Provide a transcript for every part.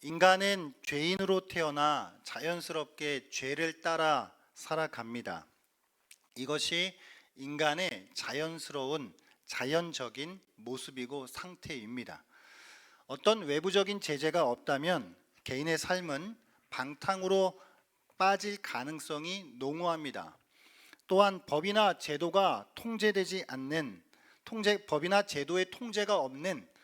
인간은 죄인으로 태어나 자연스럽게 죄를 따라 살아갑니다. 이것이 인간의 자연스러운 자연적인 모습이고 상태입니다. 어떤 외부적인 제재가 없다면 개인의 삶은 방탕으로 빠질 가능성이 농후합니다. 또한 법이나 제도가 통제되지 않는 법이나 제도의 통제가 없는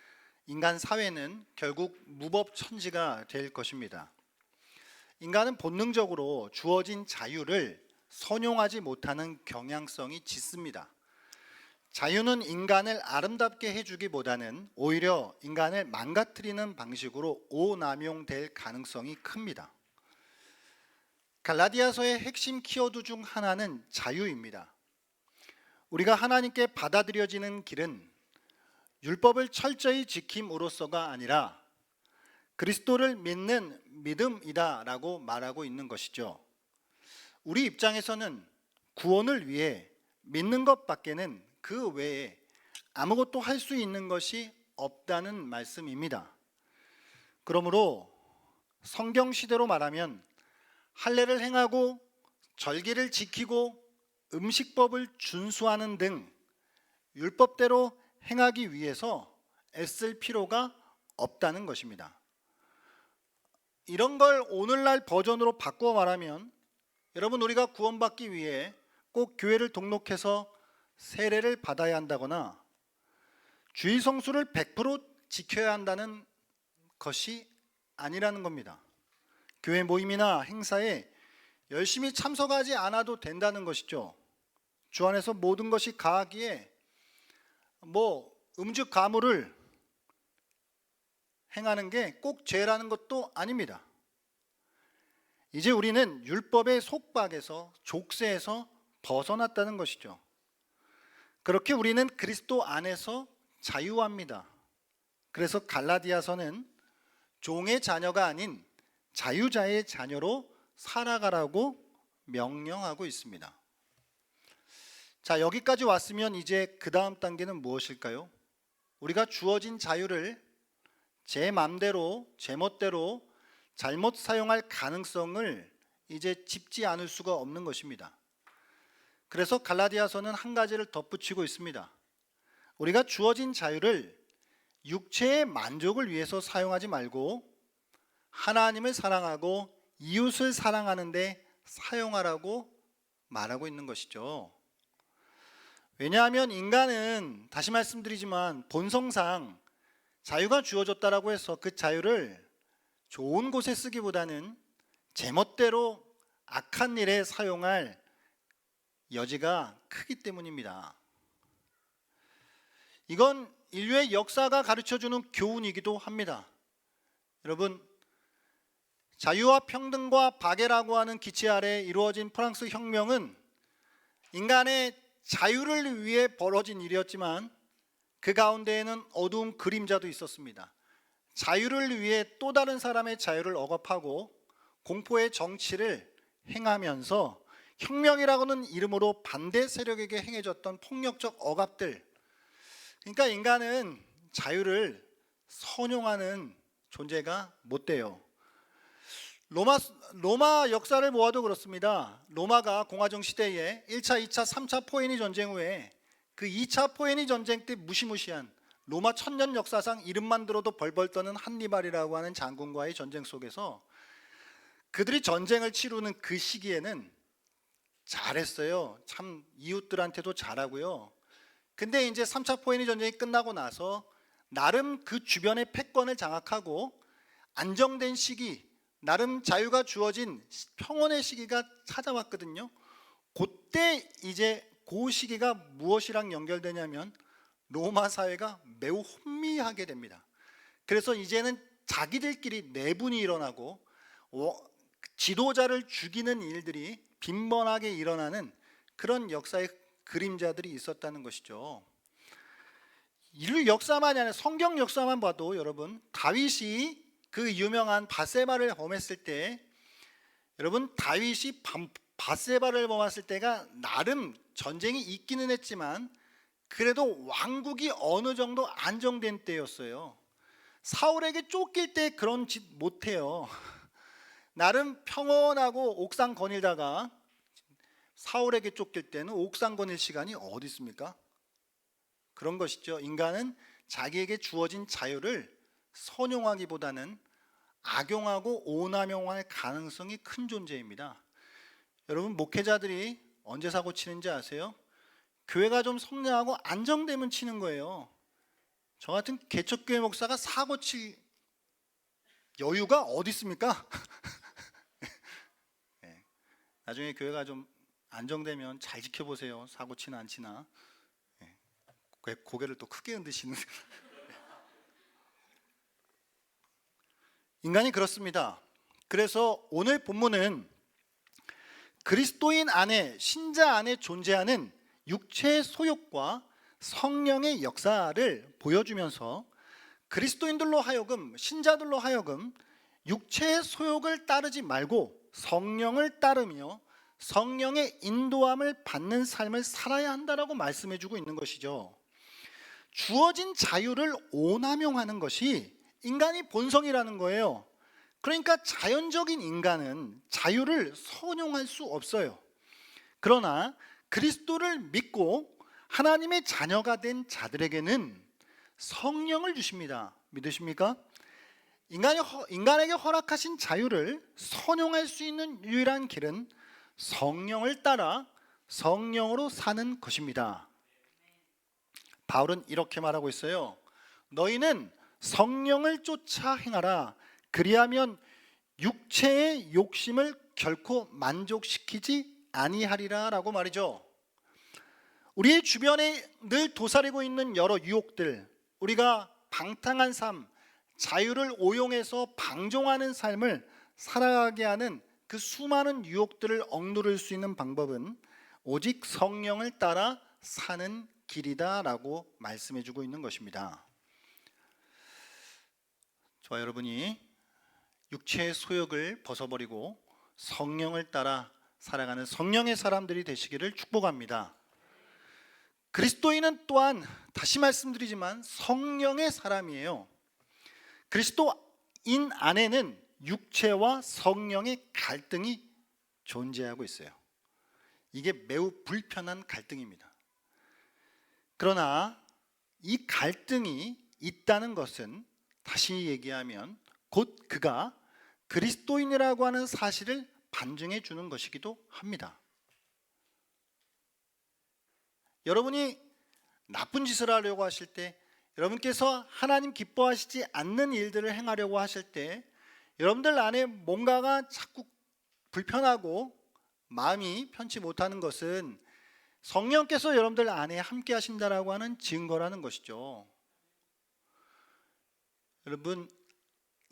인간 사회는 결국 무법천지가 될 것입니다. 인간은 본능적으로 주어진 자유를 선용하지 못하는 경향성이 짙습니다. 자유는 인간을 아름답게 해주기보다는 오히려 인간을 망가뜨리는 방식으로 오남용될 가능성이 큽니다. 갈라디아서의 핵심 키워드 중 하나는 자유입니다. 우리가 하나님께 받아들여지는 길은 율법을 철저히 지킴으로써가 아니라 그리스도를 믿는 믿음이다라고 말하고 있는 것이죠. 우리 입장에서는 구원을 위해 믿는 것밖에는 그 외에 아무것도 할 수 있는 것이 없다는 말씀입니다. 그러므로 성경 시대로 말하면 할례를 행하고 절기를 지키고 음식법을 준수하는 등 율법대로 행하기 위해서 애쓸 필요가 없다는 것입니다. 이런 걸 오늘날 버전으로 바꾸어 말하면 여러분, 우리가 구원받기 위해 꼭 교회를 등록해서 세례를 받아야 한다거나 주일 성수를 100% 지켜야 한다는 것이 아니라는 겁니다. 교회 모임이나 행사에 열심히 참석하지 않아도 된다는 것이죠. 주 안에서 모든 것이 가하기에 음주 가물을 행하는 게 꼭 죄라는 것도 아닙니다. 이제 우리는 율법의 속박에서 족쇄에서 벗어났다는 것이죠. 그렇게 우리는 그리스도 안에서 자유합니다. 그래서 갈라디아서는 종의 자녀가 아닌 자유자의 자녀로 살아가라고 명령하고 있습니다. 자, 여기까지 왔으면 이제 그 다음 단계는 무엇일까요? 우리가 주어진 자유를 제 맘대로, 제 멋대로 잘못 사용할 가능성을 이제 짚지 않을 수가 없는 것입니다. 그래서 갈라디아서는 한 가지를 덧붙이고 있습니다. 우리가 주어진 자유를 육체의 만족을 위해서 사용하지 말고 하나님을 사랑하고 이웃을 사랑하는 데 사용하라고 말하고 있는 것이죠. 왜냐하면 인간은 다시 말씀드리지만 본성상 자유가 주어졌다라고 해서 그 자유를 좋은 곳에 쓰기보다는 제멋대로 악한 일에 사용할 여지가 크기 때문입니다. 이건 인류의 역사가 가르쳐주는 교훈이기도 합니다. 여러분, 자유와 평등과 박애라고 하는 기치 아래 이루어진 프랑스 혁명은 인간의 자유를 위해 벌어진 일이었지만 그 가운데에는 어두운 그림자도 있었습니다. 자유를 위해 또 다른 사람의 자유를 억압하고 공포의 정치를 행하면서 혁명이라고는 이름으로 반대 세력에게 행해졌던 폭력적 억압들, 그러니까 인간은 자유를 선용하는 존재가 못 돼요. 로마 역사를 모아도 그렇습니다. 로마가 공화정 시대에 1차, 2차, 3차 포에니 전쟁 후에 그 2차 포에니 전쟁 때 무시무시한 로마 천년 역사상 이름만 들어도 벌벌 떠는 한니발이라고 하는 장군과의 전쟁 속에서 그들이 전쟁을 치르는 그 시기에는 잘했어요. 참 이웃들한테도 잘하고요. 근데 이제 3차 포에니 전쟁이 끝나고 나서 나름 그 주변의 패권을 장악하고 안정된 시기, 나름 자유가 주어진 평온의 시기가 찾아왔거든요. 그때 이제 그 시기가 무엇이랑 연결되냐면 로마 사회가 매우 혼미하게 됩니다. 그래서 이제는 자기들끼리 내분이 일어나고 지도자를 죽이는 일들이 빈번하게 일어나는 그런 역사의 그림자들이 있었다는 것이죠. 인류 역사만이 아니라 성경 역사만 봐도 여러분, 다윗이 그 유명한 밧세바를 범했을 때, 여러분, 다윗이 밧세바를 범했을 때가 나름 전쟁이 있기는 했지만 그래도 왕국이 어느 정도 안정된 때였어요. 사울에게 쫓길 때 그런 짓 못해요. 나름 평온하고 옥상 거닐다가 사울에게 쫓길 때는 옥상 거닐 시간이 어디 있습니까? 그런 것이죠. 인간은 자기에게 주어진 자유를 선용하기보다는 악용하고 오남용할 가능성이 큰 존재입니다. 여러분, 목회자들이 언제 사고 치는지 아세요? 교회가 좀 성장하고 안정되면 치는 거예요. 저 같은 개척교회 목사가 사고 칠 여유가 어디 있습니까? 네. 나중에 교회가 좀 안정되면 잘 지켜보세요. 사고 치나 안 치나. 네. 고개를 또 크게 흔드시는. 인간이 그렇습니다. 그래서 오늘 본문은 그리스도인 안에, 신자 안에 존재하는 육체의 소욕과 성령의 역사를 보여주면서 그리스도인들로 하여금, 신자들로 하여금 육체의 소욕을 따르지 말고 성령을 따르며 성령의 인도함을 받는 삶을 살아야 한다라고 말씀해주고 있는 것이죠. 주어진 자유를 오남용하는 것이 인간이 본성이라는 거예요. 그러니까 자연적인 인간은 자유를 선용할 수 없어요. 그러나 그리스도를 믿고 하나님의 자녀가 된 자들에게는 성령을 주십니다. 믿으십니까? 인간에게 허락하신 자유를 선용할 수 있는 유일한 길은 성령을 따라 성령으로 사는 것입니다. 바울은 이렇게 말하고 있어요. 너희는 성령을 쫓아 행하라. 그리하면 육체의 욕심을 결코 만족시키지 아니하리라 라고 말이죠. 우리의 주변에 늘 도사리고 있는 여러 유혹들, 우리가 방탕한 삶, 자유를 오용해서 방종하는 삶을 살아가게 하는 그 수많은 유혹들을 억누를 수 있는 방법은 오직 성령을 따라 사는 길이다 라고 말씀해주고 있는 것입니다. 저와 여러분이 육체의 소욕을 벗어버리고 성령을 따라 살아가는 성령의 사람들이 되시기를 축복합니다. 그리스도인은 또한 다시 말씀드리지만 성령의 사람이에요. 그리스도인 안에는 육체와 성령의 갈등이 존재하고 있어요. 이게 매우 불편한 갈등입니다. 그러나 이 갈등이 있다는 것은 다시 얘기하면 곧 그가 그리스도인이라고 하는 사실을 반증해 주는 것이기도 합니다. 여러분이 나쁜 짓을 하려고 하실 때, 여러분께서 하나님 기뻐하시지 않는 일들을 행하려고 하실 때 여러분들 안에 뭔가가 자꾸 불편하고 마음이 편치 못하는 것은 성령께서 여러분들 안에 함께 하신다라고 하는 증거라는 것이죠. 여러분,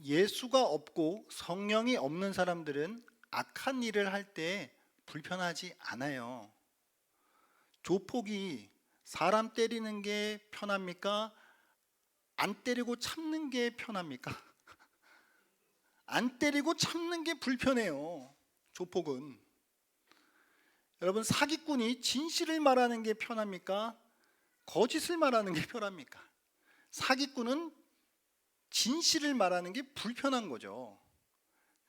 예수가 없고 성령이 없는 사람들은 악한 일을 할 때 불편하지 않아요. 조폭이 사람 때리는 게 편합니까? 안 때리고 참는 게 편합니까? 안 때리고 참는 게 불편해요. 조폭은. 여러분, 사기꾼이 진실을 말하는 게 편합니까? 거짓을 말하는 게 편합니까? 사기꾼은 진실을 말하는 게 불편한 거죠.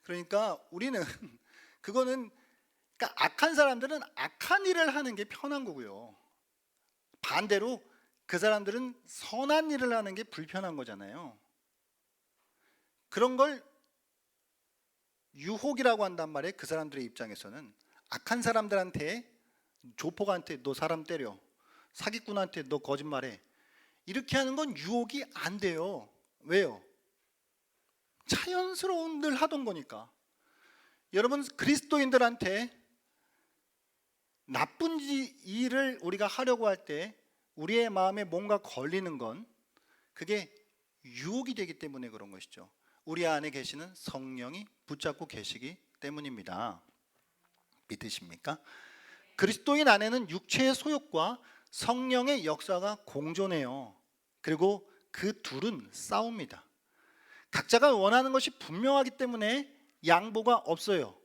그러니까 우리는 그거는, 그러니까 악한 사람들은 악한 일을 하는 게 편한 거고요. 반대로 그 사람들은 선한 일을 하는 게 불편한 거잖아요. 그런 걸 유혹이라고 한단 말이에요. 그 사람들의 입장에서는 악한 사람들한테, 조폭한테 너 사람 때려, 사기꾼한테 너 거짓말해, 이렇게 하는 건 유혹이 안 돼요. 왜요? 자연스러운 늘 하던 거니까. 여러분, 그리스도인들한테 나쁜 일을 우리가 하려고 할 때 우리의 마음에 뭔가 걸리는 건 그게 유혹이 되기 때문에 그런 것이죠. 우리 안에 계시는 성령이 붙잡고 계시기 때문입니다. 믿으십니까? 그리스도인 안에는 육체의 소욕과 성령의 역사가 공존해요. 그리고 그 둘은 싸웁니다. 각자가 원하는 것이 분명하기 때문에 양보가 없어요.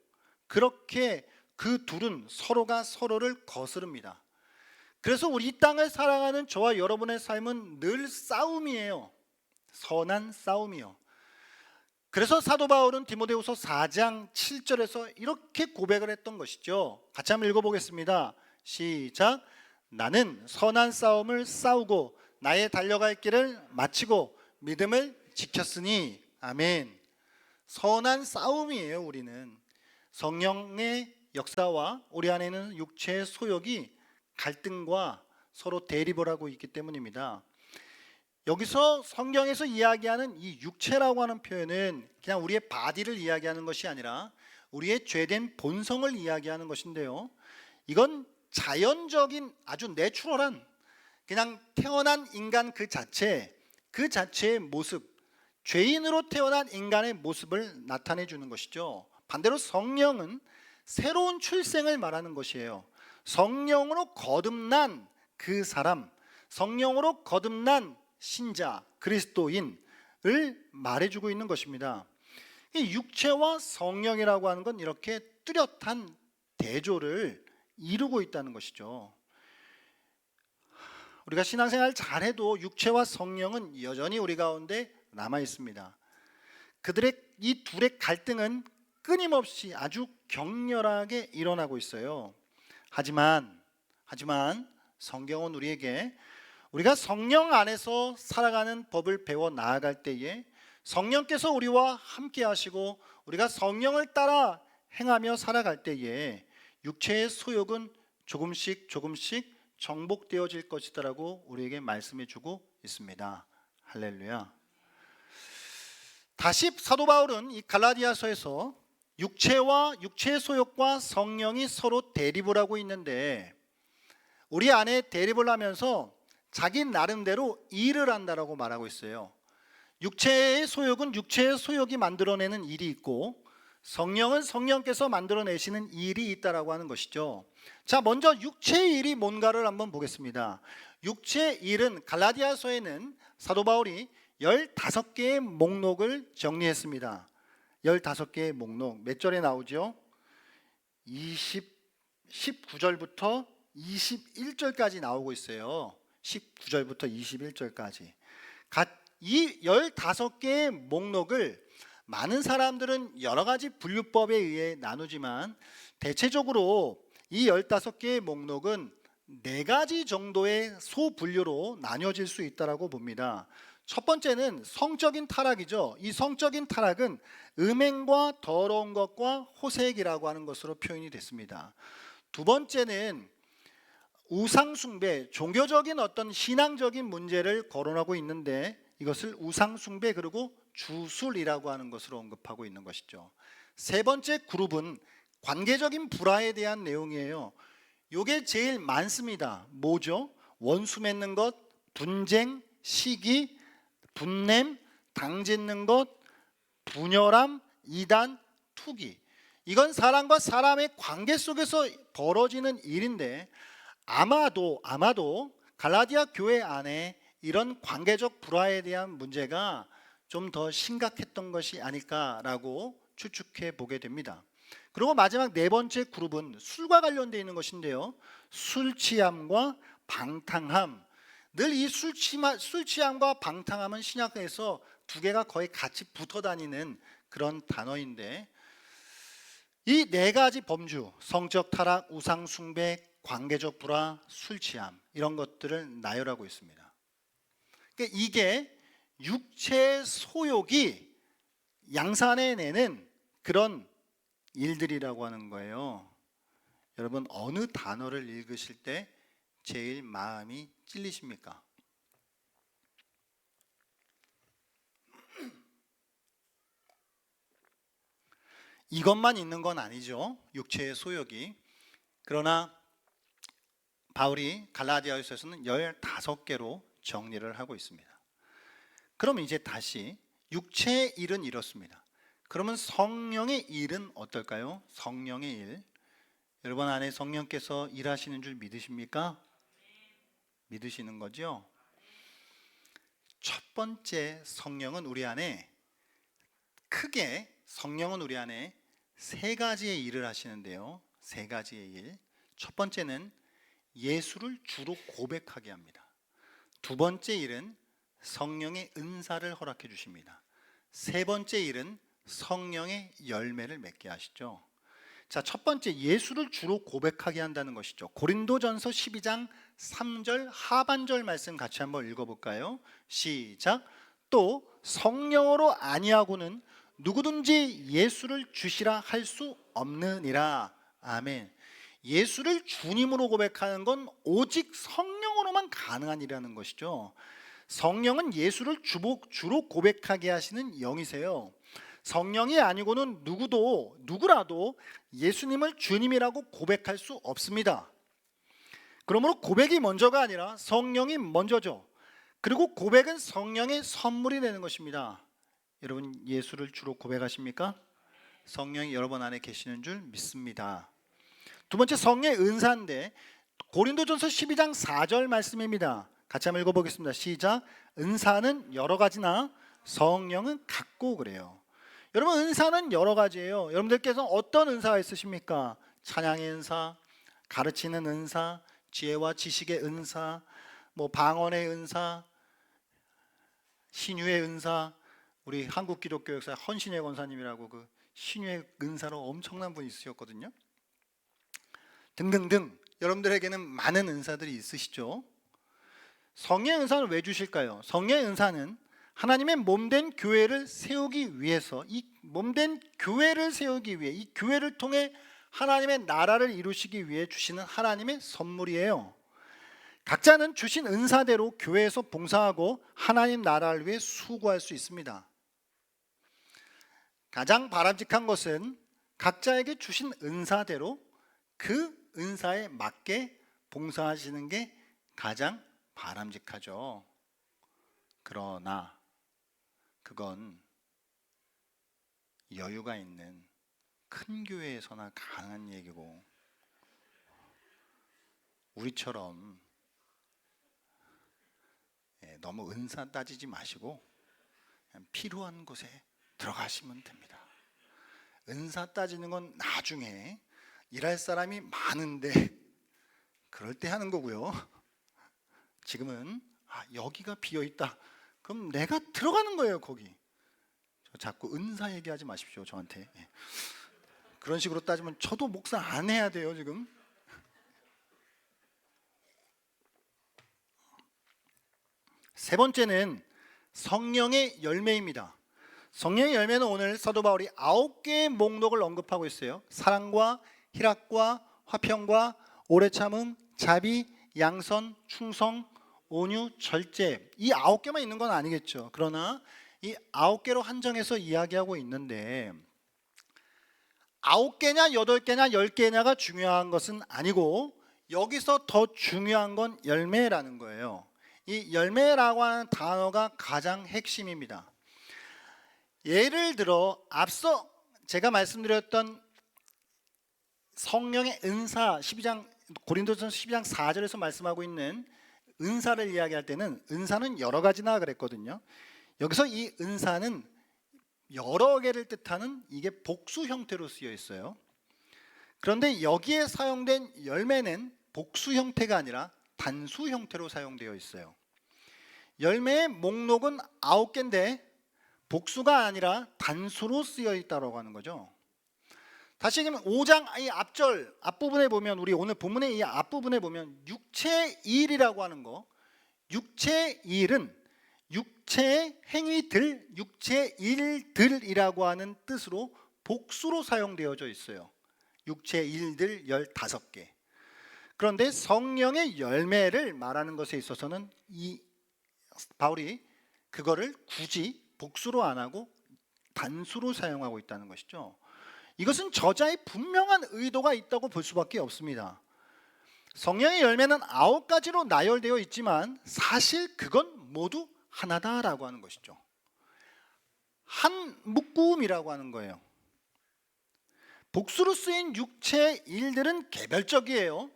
그렇게 그 둘은 서로가 서로를 거스릅니다. 그래서 우리 이 땅을 살아가는 저와 여러분의 삶은 늘 싸움이에요. 선한 싸움이요. 그래서 사도 바울은 디모데후서 4장 7절에서 이렇게 고백을 했던 것이죠. 같이 한번 읽어보겠습니다. 시작. 나는 선한 싸움을 싸우고 나의 달려갈 길을 마치고 믿음을 지켰으니. 아멘. 선한 싸움이에요. 우리는 성령의 역사와 우리 안에는 육체의 소욕이 갈등과 서로 대립을 하고 있기 때문입니다. 여기서 성경에서 이야기하는 이 육체라고 하는 표현은 그냥 우리의 바디를 이야기하는 것이 아니라 우리의 죄된 본성을 이야기하는 것인데요, 이건 자연적인 아주 내추럴한 그냥 태어난 인간 그 자체의 모습, 죄인으로 태어난 인간의 모습을 나타내 주는 것이죠. 반대로 성령은 새로운 출생을 말하는 것이에요. 성령으로 거듭난 그 사람, 성령으로 거듭난 신자, 그리스도인을 말해주고 있는 것입니다. 이 육체와 성령이라고 하는 건 이렇게 뚜렷한 대조를 이루고 있다는 것이죠. 우리가 신앙생활 잘해도 육체와 성령은 여전히 우리 가운데 남아 있습니다. 그들의 이 둘의 갈등은 끊임없이 아주 격렬하게 일어나고 있어요. 하지만 성경은 우리에게 우리가 성령 안에서 살아가는 법을 배워 나아갈 때에 성령께서 우리와 함께 하시고 우리가 성령을 따라 행하며 살아갈 때에 육체의 소욕은 조금씩 정복되어질 것이다라고 우리에게 말씀해 주고 있습니다. 할렐루야. 다시 사도 바울은 이 갈라디아서에서 육체의 소욕과 성령이 서로 대립을 하고 있는데 우리 안에 대립을 하면서 자기 나름대로 일을 한다라고 말하고 있어요. 육체의 소욕은 육체의 소욕이 만들어내는 일이 있고 성령은 성령께서 만들어내시는 일이 있다라고 하는 것이죠. 자, 먼저 육체의 일이 뭔가를 한번 보겠습니다. 육체의 일은 갈라디아서에는 사도 바울이 15개의 목록을 정리했습니다. 15개의 목록. 몇 절에 나오죠? 19절부터 21절까지 나오고 있어요. 19절부터 21절까지. 이 15개의 목록을 많은 사람들은 여러 가지 분류법에 의해 나누지만 대체적으로 이 15개의 목록은 4가지 정도의 소분류로 나뉘어질 수 있다고 봅니다. 첫 번째는 성적인 타락이죠. 이 성적인 타락은 음행과 더러운 것과 호색이라고 하는 것으로 표현이 됐습니다. 두 번째는 우상숭배, 종교적인 어떤 신앙적인 문제를 거론하고 있는데 이것을 우상숭배 그리고 주술이라고 하는 것으로 언급하고 있는 것이죠. 세 번째 그룹은 관계적인 불화에 대한 내용이에요. 이게 제일 많습니다. 뭐죠? 원수 맺는 것, 분쟁, 시기, 분냄, 당짓는 것, 분열함, 이단, 투기. 이건 사람과 사람의 관계 속에서 벌어지는 일인데 아마도 갈라디아 교회 안에 이런 관계적 불화에 대한 문제가 좀 더 심각했던 것이 아닐까라고 추측해 보게 됩니다. 그리고 마지막 4번째 그룹은 술과 관련되어 있는 것인데요, 술 취함과 방탕함. 늘 이 술 취함과 방탕함은 신약에서 두 개가 거의 같이 붙어 다니는 그런 단어인데 이 4가지 범주, 성적 타락, 우상 숭배, 관계적 불화, 술 취함, 이런 것들을 나열하고 있습니다. 그러니까 이게 육체의 소욕이 양산해내는 그런 일들이라고 하는 거예요. 여러분, 어느 단어를 읽으실 때 제일 마음이 찔리십니까? 이것만 있는 건 아니죠, 육체의 소욕이. 그러나 바울이 갈라디아서에서는 15개로 정리를 하고 있습니다. 그럼 이제 다시 육체의 일은 이렇습니다. 그러면 성령의 일은 어떨까요? 성령의 일. 여러분 안에 성령께서 일하시는 줄 믿으십니까? 믿으시는 거죠? 첫 번째, 성령은 우리 안에 크게 3가지의 일을 하시는데요. 3가지의 일. 첫 번째는 예수를 주로 고백하게 합니다. 두 번째 일은 성령의 은사를 허락해 주십니다. 세 번째 일은 성령의 열매를 맺게 하시죠. 자, 첫 번째, 예수를 주로 고백하게 한다는 것이죠. 고린도전서 12장 3절 하반절 말씀 같이 한번 읽어볼까요? 시작. 또 성령으로 아니하고는 누구든지 예수를 주시라 할 수 없느니라. 아멘. 예수를 주님으로 고백하는 건 오직 성령으로만 가능한 일이라는 것이죠. 성령은 예수를 주로 고백하게 하시는 영이세요. 성령이 아니고는 누구라도 예수님을 주님이라고 고백할 수 없습니다. 그러므로 고백이 먼저가 아니라 성령이 먼저죠. 그리고 고백은 성령의 선물이 되는 것입니다. 여러분, 예수를 주로 고백하십니까? 성령이 여러분 안에 계시는 줄 믿습니다. 두 번째, 성령의 은사인데 고린도전서 12장 4절 말씀입니다. 같이 한번 읽어보겠습니다. 시작. 은사는 여러 가지나 성령은 같고 그래요. 여러분, 은사는 여러 가지예요. 여러분들께서 어떤 은사가 있으십니까? 찬양의 은사, 가르치는 은사, 지혜와 지식의 은사, 방언의 은사, 신유의 은사. 우리 한국 기독교 역사 헌신의 권사님이라고 그 신유의 은사로 엄청난 분이 있으셨거든요. 등등등. 여러분들에게는 많은 은사들이 있으시죠. 성령의 은사는 왜 주실까요? 성령의 은사는 하나님의 몸된 교회를 세우기 위해서, 이 몸된 교회를 세우기 위해, 이 교회를 통해 하나님의 나라를 이루시기 위해 주시는 하나님의 선물이에요. 각자는 주신 은사대로 교회에서 봉사하고 하나님 나라를 위해 수고할 수 있습니다. 가장 바람직한 것은 각자에게 주신 은사대로 그 은사에 맞게 봉사하시는 게 가장 바람직하죠. 그러나 그건 여유가 있는 큰 교회에서나 가능한 얘기고, 우리처럼 너무 은사 따지지 마시고 그냥 필요한 곳에 들어가시면 됩니다. 은사 따지는 건 나중에 일할 사람이 많은데 그럴 때 하는 거고요. 지금은 여기가 비어있다, 그럼 내가 들어가는 거예요. 거기 자꾸 은사 얘기하지 마십시오, 저한테. 그런 식으로 따지면 저도 목사 안 해야 돼요. 지금 세 번째는 성령의 열매입니다. 성령의 열매는 오늘 사도 바울이 9개의 목록을 언급하고 있어요. 사랑과 희락과 화평과 오래 참음, 자비, 양선, 충성, 온유, 절제. 이 9개만 있는 건 아니겠죠. 그러나 이 9개로 한정해서 이야기하고 있는데 9개냐 8개냐 10개냐가 중요한 것은 아니고, 여기서 더 중요한 건 열매라는 거예요. 이 열매라고 하는 단어가 가장 핵심입니다. 예를 들어 앞서 제가 말씀드렸던 성령의 은사, 고린도전서 12장 4절에서 말씀하고 있는 은사를 이야기할 때는 은사는 여러 가지나 그랬거든요. 여기서 이 은사는 여러 개를 뜻하는, 이게 복수 형태로 쓰여 있어요. 그런데 여기에 사용된 열매는 복수 형태가 아니라 단수 형태로 사용되어 있어요. 열매의 목록은 9개인데 복수가 아니라 단수로 쓰여 있다고 하는 거죠. 다시 얘기하면 5장 이 앞부분에 보면, 우리 오늘 본문의 이 앞부분에 보면 육체의 일이라고 하는 거, 육체의 일은 육체의 행위들, 육체의 일들이라고 하는 뜻으로 복수로 사용되어져 있어요. 육체의 일들 15개. 그런데 성령의 열매를 말하는 것에 있어서는 이 바울이 그거를 굳이 복수로 안 하고 단수로 사용하고 있다는 것이죠. 이것은 저자의 분명한 의도가 있다고 볼 수밖에 없습니다. 성령의 열매는 9가지로 나열되어 있지만 사실 그건 모두 하나다라고 하는 것이죠. 한 묶음이라고 하는 거예요. 복수로 쓰인 육체의 일들은 개별적이에요.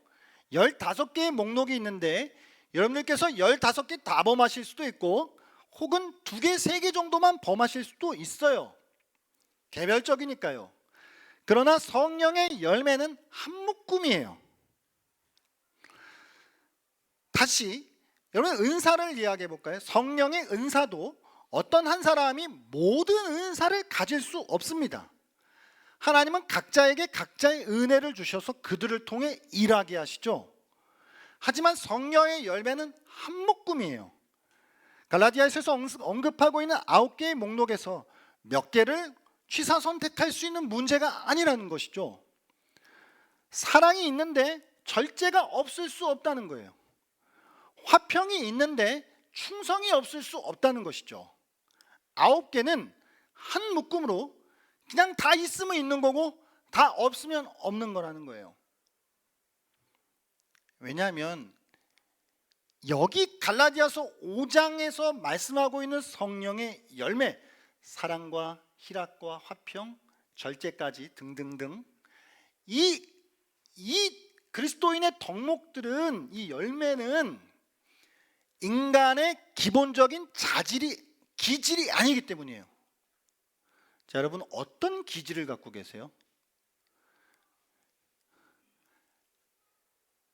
15개의 목록이 있는데 여러분들께서 15개 다 범하실 수도 있고, 혹은 2개, 3개 정도만 범하실 수도 있어요. 개별적이니까요. 그러나 성령의 열매는 한 묶음이에요. 다시 여러분 은사를 이야기해 볼까요? 성령의 은사도 어떤 한 사람이 모든 은사를 가질 수 없습니다. 하나님은 각자에게 각자의 은혜를 주셔서 그들을 통해 일하게 하시죠. 하지만 성령의 열매는 한 묶음이에요. 갈라디아서에서 언급하고 있는 9개의 목록에서 몇 개를 취사 선택할 수 있는 문제가 아니라는 것이죠. 사랑이 있는데 절제가 없을 수 없다는 거예요. 화평이 있는데 충성이 없을 수 없다는 것이죠. 9개는 한 묶음으로 그냥 다 있으면 있는 거고 다 없으면 없는 거라는 거예요. 왜냐하면 여기 갈라디아서 5장에서 말씀하고 있는 성령의 열매, 사랑과 희락과 화평, 절제까지 등등등, 이 그리스도인의 덕목들은, 이 열매는 인간의 기본적인 기질이 아니기 때문이에요. 자, 여러분 어떤 기질을 갖고 계세요?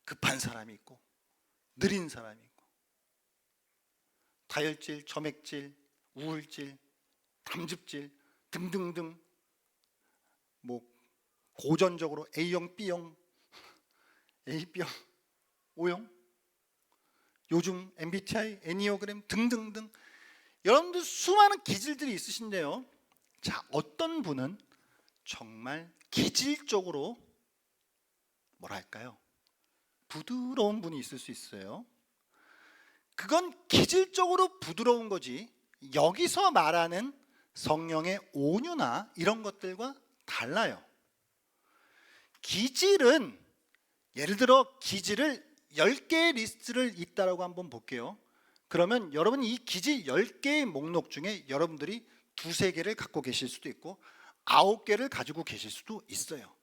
급한 사람이 있고 느린 사람이 있고 다혈질, 점액질, 우울질, 담즙질 등등등, 뭐 고전적으로 A형, B형, AB형, O형, 요즘 MBTI, 애니어그램 등등등, 여러분들 수많은 기질들이 있으신데요. 자, 어떤 분은 정말 기질적으로 뭐랄까요? 부드러운 분이 있을 수 있어요. 그건 기질적으로 부드러운 거지 여기서 말하는 성령의 온유나 이런 것들과 달라요. 기질은, 예를 들어 기질을 10개의 리스트를 있다라고 한번 볼게요. 그러면 여러분 이 기질 10개의 목록 중에 여러분들이 2-3개를 갖고 계실 수도 있고 9개를 가지고 계실 수도 있어요.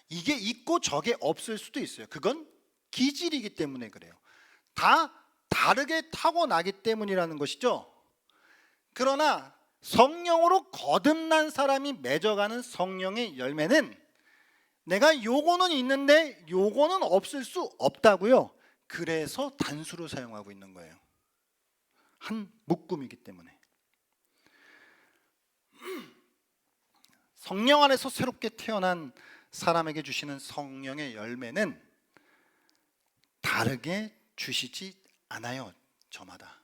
이게 있고 저게 없을 수도 있어요. 그건 기질이기 때문에 그래요. 다 다르게 타고나기 때문이라는 것이죠. 그러나 성령으로 거듭난 사람이 맺어가는 성령의 열매는 내가 요거는 있는데 요거는 없을 수 없다고요. 그래서 단수로 사용하고 있는 거예요. 한 묶음이기 때문에. 성령 안에서 새롭게 태어난 사람에게 주시는 성령의 열매는 다르게 주시지 않아요. 저마다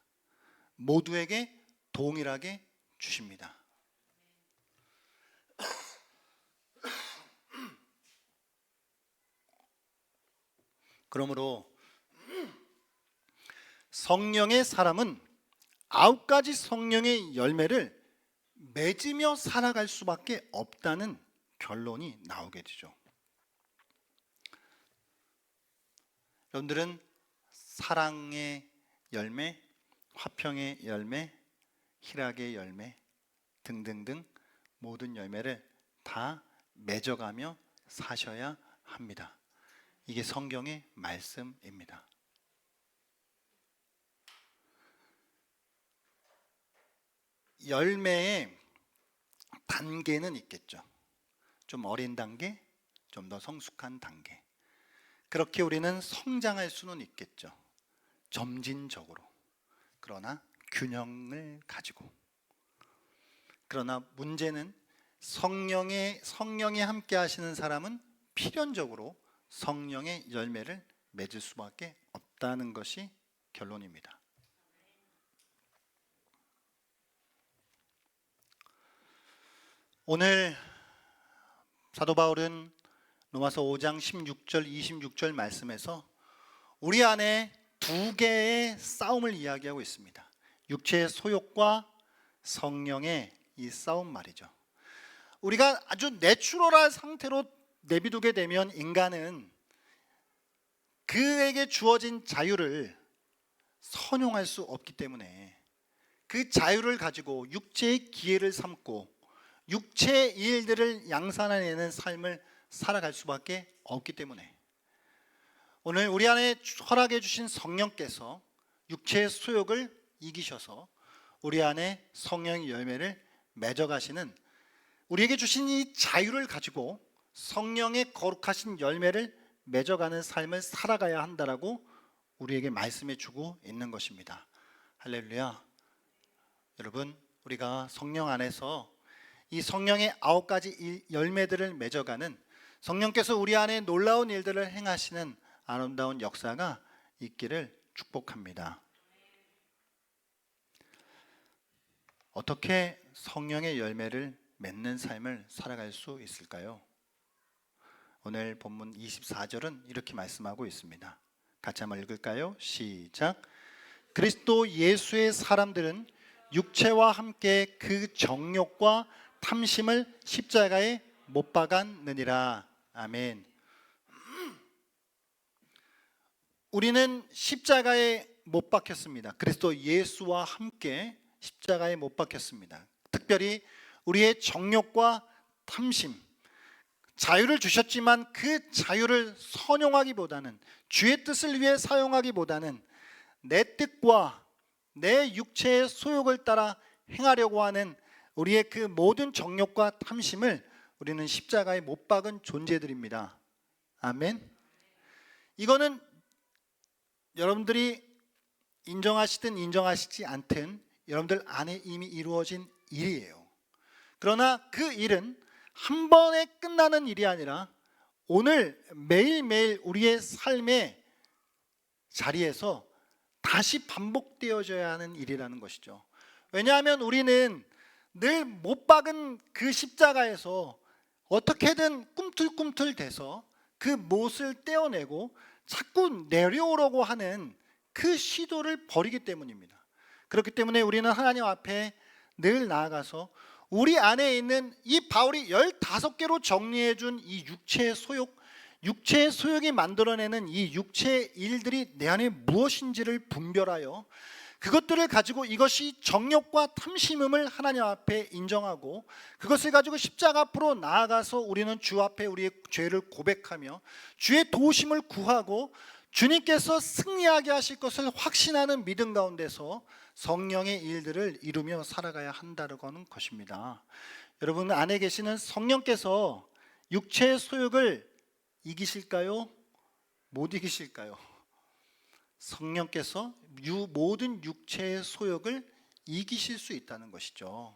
모두에게 동일하게 주십니다. 그러므로 성령의 사람은 9가지 성령의 열매를 맺으며 살아갈 수밖에 없다는 결론이 나오게 되죠. 여러분들은 사랑의 열매, 화평의 열매, 희락의 열매 등등등 모든 열매를 다 맺어가며 사셔야 합니다. 이게 성경의 말씀입니다. 열매의 단계는 있겠죠. 좀 어린 단계, 좀 더 성숙한 단계. 그렇게 우리는 성장할 수는 있겠죠. 점진적으로. 그러나 균형을 가지고. 그러나 문제는 성령이 함께 하시는 사람은 필연적으로 성령의 열매를 맺을 수밖에 없다는 것이 결론입니다. 오늘 사도 바울은 로마서 5장 16절 26절 말씀에서 우리 안에 2개의 싸움을 이야기하고 있습니다. 육체의 소욕과 성령의 이 싸움 말이죠. 우리가 아주 내추럴한 상태로 내비두게 되면 인간은 그에게 주어진 자유를 선용할 수 없기 때문에 그 자유를 가지고 육체의 기회를 삼고 육체의 일들을 양산해내는 삶을 살아갈 수밖에 없기 때문에 오늘 우리 안에 허락해 주신 성령께서 육체의 소욕을 이기셔서 우리 안에 성령의 열매를 맺어가시는, 우리에게 주신 이 자유를 가지고 성령의 거룩하신 열매를 맺어가는 삶을 살아가야 한다라고 우리에게 말씀해 주고 있는 것입니다. 할렐루야. 여러분, 우리가 성령 안에서 이 성령의 9가지 열매들을 맺어가는, 성령께서 우리 안에 놀라운 일들을 행하시는 아름다운 역사가 있기를 축복합니다. 어떻게 성령의 열매를 맺는 삶을 살아갈 수 있을까요? 오늘 본문 24절은 이렇게 말씀하고 있습니다. 같이 한번 읽을까요? 시작. 그리스도 예수의 사람들은 육체와 함께 그 정욕과 탐심을 십자가에 못 박았느니라. 아멘. 우리는 십자가에 못 박혔습니다. 그리스도 예수와 함께 십자가에 못 박혔습니다. 특별히 우리의 정욕과 탐심, 자유를 주셨지만 그 자유를 선용하기보다는, 주의 뜻을 위해 사용하기보다는 내 뜻과 내 육체의 소욕을 따라 행하려고 하는 우리의 그 모든 정욕과 탐심을 우리는 십자가에 못 박은 존재들입니다. 아멘. 이거는 여러분들이 인정하시든 인정하시지 않든 여러분들 안에 이미 이루어진 일이에요. 그러나 그 일은 한 번에 끝나는 일이 아니라 오늘 매일매일 우리의 삶의 자리에서 다시 반복되어져야 하는 일이라는 것이죠. 왜냐하면 우리는 늘 못 박은 그 십자가에서 어떻게든 꿈틀꿈틀 대서 그 못을 떼어내고 자꾸 내려오려고 하는 그 시도를 벌이기 때문입니다. 그렇기 때문에 우리는 하나님 앞에 늘 나아가서 우리 안에 있는 이 바울이 15개로 정리해 준 이 육체의 소욕, 육체의 소욕이 만들어내는 이 육체의 일들이 내 안에 무엇인지를 분별하여 그것들을 가지고 이것이 정욕과 탐심임을 하나님 앞에 인정하고 그것을 가지고 십자가 앞으로 나아가서 우리는 주 앞에 우리의 죄를 고백하며 주의 도우심을 구하고 주님께서 승리하게 하실 것을 확신하는 믿음 가운데서 성령의 일들을 이루며 살아가야 한다는 것입니다. 여러분 안에 계시는 성령께서 육체의 소욕을 이기실까요? 못 이기실까요? 성령께서 모든 육체의 소욕을 이기실 수 있다는 것이죠.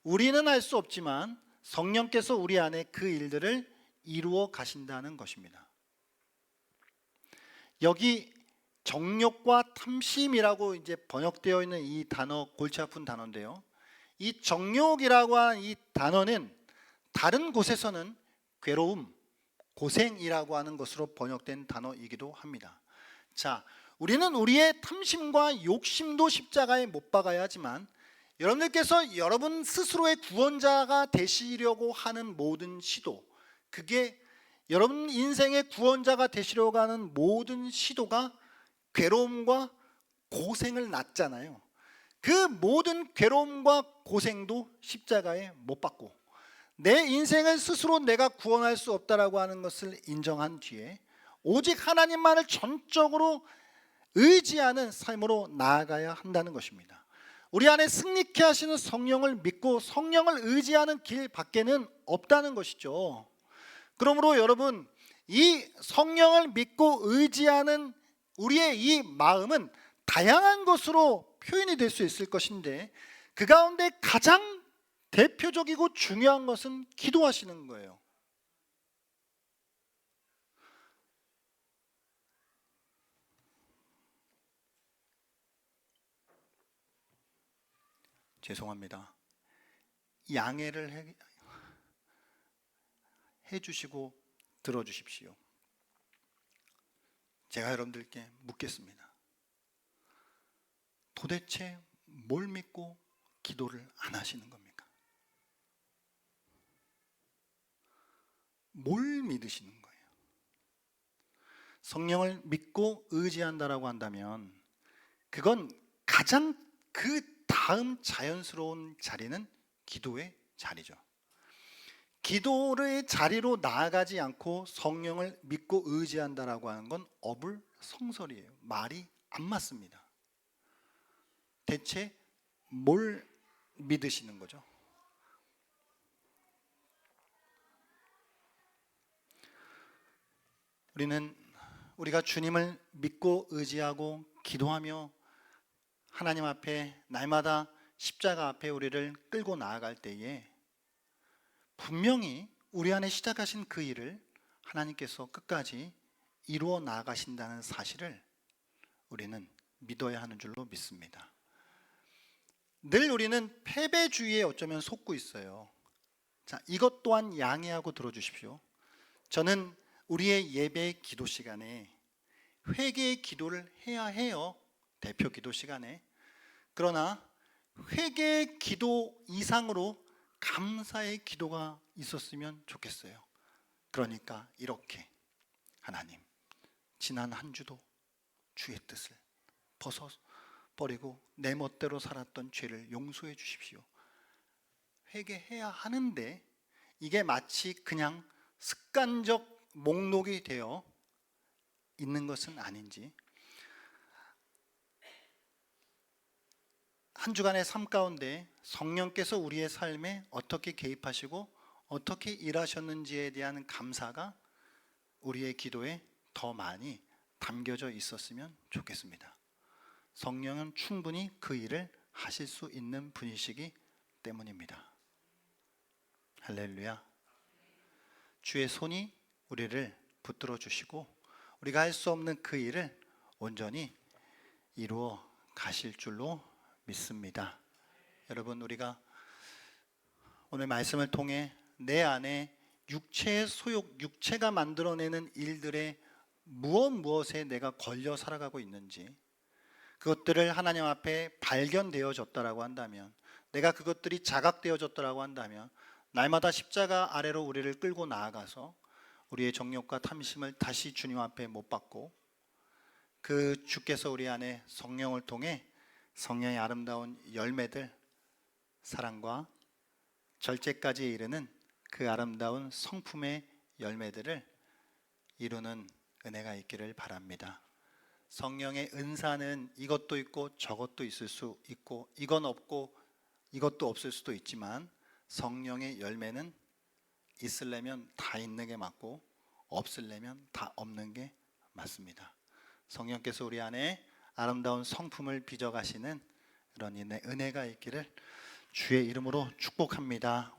우리는 할 수 없지만 성령께서 우리 안에 그 일들을 이루어 가신다는 것입니다. 여기 정욕과 탐심이라고 이제 번역되어 있는 이 단어, 골치 아픈 단어인데요. 이 정욕이라고 하는 이 단어는 다른 곳에서는 괴로움, 고생이라고 하는 것으로 번역된 단어이기도 합니다. 자, 우리는 우리의 탐심과 욕심도 십자가에 못 박아야 하지만 여러분들께서 여러분 스스로의 구원자가 되시려고 하는 모든 시도, 그게 여러분 인생의 구원자가 되시려고 하는 모든 시도가 괴로움과 고생을 낳잖아요. 그 모든 괴로움과 고생도 십자가에 못 박고 내 인생을 스스로 내가 구원할 수 없다라고 하는 것을 인정한 뒤에 오직 하나님만을 전적으로 의지하는 삶으로 나아가야 한다는 것입니다. 우리 안에 승리케 하시는 성령을 믿고 성령을 의지하는 길 밖에는 없다는 것이죠. 그러므로 여러분, 이 성령을 믿고 의지하는 우리의 이 마음은 다양한 것으로 표현이 될 수 있을 것인데 그 가운데 가장 대표적이고 중요한 것은 기도하시는 거예요. 죄송합니다. 양해를 해주시고 들어주십시오. 제가 여러분들께 묻겠습니다. 도대체 뭘 믿고 기도를 안 하시는 겁니까? 뭘 믿으시는 거예요? 성령을 믿고 의지한다라고 한다면 그건 가장 그 다음 자연스러운 자리는 기도의 자리죠. 기도의 자리로 나아가지 않고 성령을 믿고 의지한다라고 하는 건 어불성설이에요. 말이 안 맞습니다. 대체 뭘 믿으시는 거죠? 우리는 우리가 주님을 믿고 의지하고 기도하며 하나님 앞에 날마다 십자가 앞에 우리를 끌고 나아갈 때에 분명히 우리 안에 시작하신 그 일을 하나님께서 끝까지 이루어 나아가신다는 사실을 우리는 믿어야 하는 줄로 믿습니다. 늘 우리는 패배주의에 어쩌면 속고 있어요. 자, 이것 또한 양해하고 들어주십시오. 저는 우리의 예배 기도 시간에 회개의 기도를 해야 해요. 대표 기도 시간에. 그러나 회개의 기도 이상으로 감사의 기도가 있었으면 좋겠어요. 그러니까 이렇게 하나님, 지난 한 주도 주의 뜻을 벗어버리고 내 멋대로 살았던 죄를 용서해 주십시오. 회개해야 하는데 이게 마치 그냥 습관적 목록이 되어 있는 것은 아닌지, 한 주간의 삶 가운데 성령께서 우리의 삶에 어떻게 개입하시고 어떻게 일하셨는지에 대한 감사가 우리의 기도에 더 많이 담겨져 있었으면 좋겠습니다. 성령은 충분히 그 일을 하실 수 있는 분이시기 때문입니다. 할렐루야. 주의 손이 우리를 붙들어 주시고 우리가 할 수 없는 그 일을 온전히 이루어 가실 줄로 믿습니다. 여러분, 우리가 오늘 말씀을 통해 내 안에 육체의 소욕, 육체가 만들어내는 일들의 무엇에 내가 걸려 살아가고 있는지, 그것들을 하나님 앞에 발견되어졌다라고 한다면, 내가 그것들이 자각되어졌다라고 한다면 날마다 십자가 아래로 우리를 끌고 나아가서 우리의 정욕과 탐심을 다시 주님 앞에 못 박고, 그 주께서 우리 안에 성령을 통해 성령의 아름다운 열매들, 사랑과 절제까지 이르는 그 아름다운 성품의 열매들을 이루는 은혜가 있기를 바랍니다. 성령의 은사는 이것도 있고 저것도 있을 수 있고 이건 없고 이것도 없을 수도 있지만, 성령의 열매는 있으려면 다 있는 게 맞고 없으려면 다 없는 게 맞습니다. 성령께서 우리 안에 아름다운 성품을 빚어가시는 그런 은혜가 있기를 주의 이름으로 축복합니다.